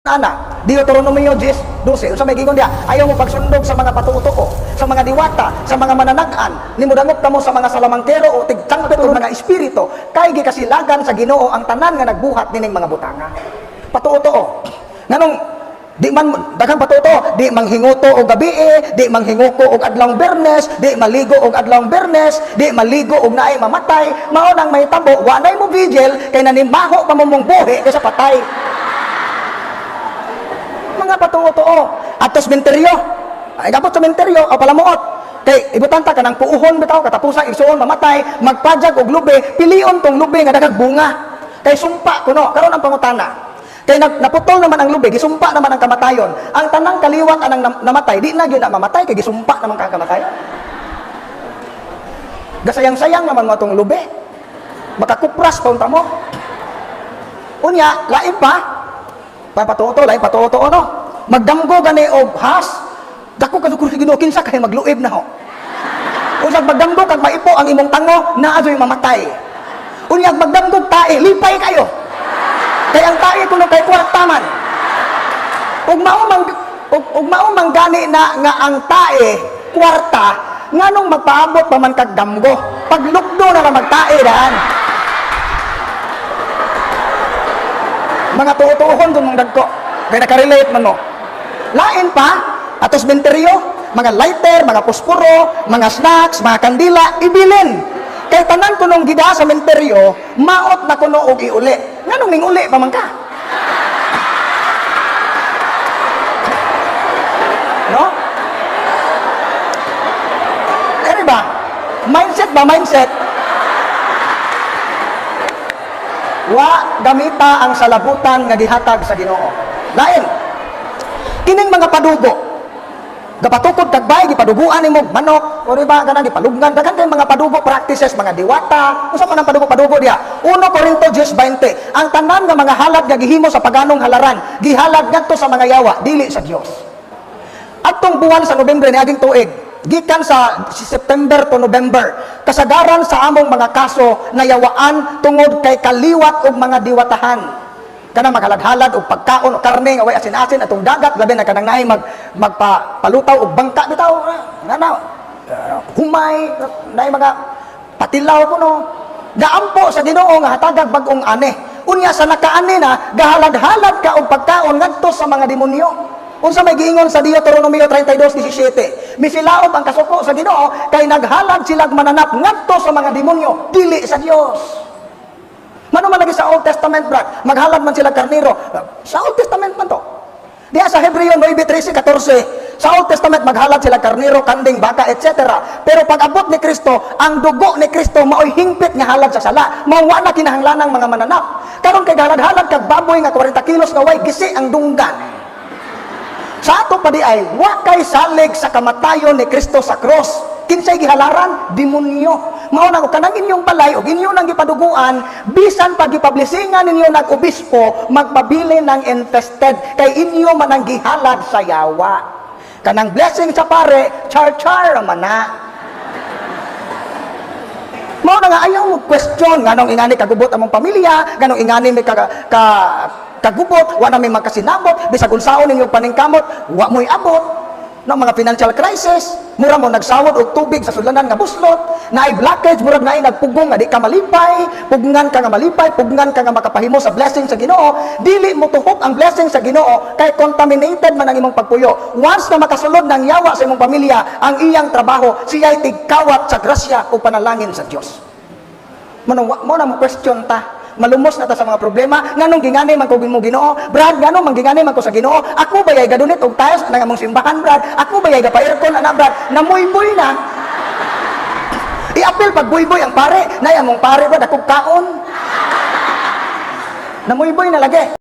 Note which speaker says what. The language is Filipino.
Speaker 1: Ana, Deuteronomio 10:12. Unsa may gingon diha? Ayaw mo pagsundog sa mga patuo, sa mga diwata, sa mga mananagan, nimo dangop kamo sa mga salamangkero o tigtangkot o mga espiritu, kay gikasilagan sa Ginoo ang tanan nga nagbuhat nining mga butanga. Patuo. Nganong di man daghang patuo, di manghinguto og gabi, di manghinguko og adlawng Bernes, di maligo og adlawng Bernes, di maligo og naay mamatay, mao nang mahitabo wa nay mo vigil kay nanimaho pa mo mong buhi kaysa patay. Mga patuo at tos menteryo ay gabot sa menteryo o palamuot kay ibutan ta kanang puuhon bitaw katapusan igsuon mamatay magpadyag og lube pilion tong lube nga daghang bunga kay sumpa kuno karon ang pangutana kay naputol naman ang lube gisumpa naman ang kamatayon ang tanang kaliwat anang namatay di na gyud na mamatay kay gisumpa naman ka kamatay gasayang-sayang naman mo tong lube makakupras pa unta mo unya lain pa patuto no magdamgo gani og has dako kadto si Ginoo kinsa kay magluib na ho usag magdamgo kag maipo ang imong tango naa adoy mamatay unyag magdamgo tae lipay kayo kay ang tae kuno kay kwarta man ug mao man gani na nga ang tae kwarta nganong magpaabot pa man kag damgo paglukdo na magtae daan mga tutuhon dun mong dagko kaya nakarelate man mo lain pa atos menteryo mga lighter, mga posporo mga snacks, mga kandila ibilin kay tanan kunong gida sa menteryo maot na kuno og iuli nganong ning uli pa man ka no eri ba mindset wa gamita ang salabutan nga gihatag sa Ginoo. Lain. Kining mga padugo. Gapatukod kag bay gipaduguan nimo manok, o diba kanang gipalugnan daghan kay mga padugo practices mga diwata. Unsa man ang padugo diha? 1 Corinto 10:20. Ang tanan nga mga halad nga gihimo sa paganong halaran, gihalad ngadto sa mga yawa, dili sa Dios. Atong buwan sa Nobyembre niaging tuig, gikan sa September to November kasagaran sa among mga kaso nayawaan tungod kay kaliwat og mga diwatahan kanang maghalad-halad og pagkaon o karne nga way asin-asin atong dagat labi na kanang naay magpalutaw og bangka bitaw ngana humay naay mga patilaw kuno gaampo sa Ginoo nga hatagag bag-ong ani unya sa nakaani na gahalad-halad ka og pagkaon ngadto sa mga demonyo. Unsa may giingon sa Deuteronomio 32:17, misilaob ang kasuko sa Ginoo kay naghalad sila mananap ngadto sa mga demonyo dili sa Dios. Mano man lagi sa Old Testament brad, maghalad man sila karnero. Sa Old Testament man to. Diha sa Hebreo 9:13-14, sa Old Testament maghalad sila karnero, kanding, baka, etc. Pero pag abot ni Kristo, ang dugo ni Kristo maoy hingpit nga halad sa sala, mao wa na kinahanglanang mga mananap. Karon kay halad-halad kag baboy nga 40 kilos nga way gisi ang dunggan. Sa ato pa di ay, wakay salig sa kamatayon ni Kristo sa cross. Kinsay gihalaran? Demonyo. Mao na ko kanang inyong balay o inyo nang gipaduguan, bisan pag gipublisingan ninyo nag-obispo, magpabili ng infested, kay inyo man ang gihalad sa yawa. Kanang blessing sa pare, char-char man na. Mao na nga ayaw mo question nganong ingani kagubot among pamilya, nganong ingani may kagubot, wa na may magkasinabot, bisag unsaon ninyo paningkamot, wa mo'y abot ng mga financial crisis, mura mo nagsawod og tubig sa sulanan nga buslot, naay blockage, mura naay nagpugong nga di ka malipay, pugngan ka nga malipay, pugngan ka nga makapahimo sa blessing sa Ginoo, dili mo tuhok ang blessing sa Ginoo kay contaminated man ang imong pagpuyo. Once na makasulod ng yawa sa imong pamilya, ang iyang trabaho, siya'y tigkawat sa grasya o panalangin sa Dios. Mo na mo question ta, malumos na ta sa mga problema nganong gingani man ko mo Ginoo brad nganong manggingani man ko sa Ginoo ako bayay gadunit og tiles nang among simbahan brad ako bayay ga pa-aircon ana brad namoy-moy na i-apil pag boy-boy ang pare nay among pare brad ako kaon namoy-boy na lagi.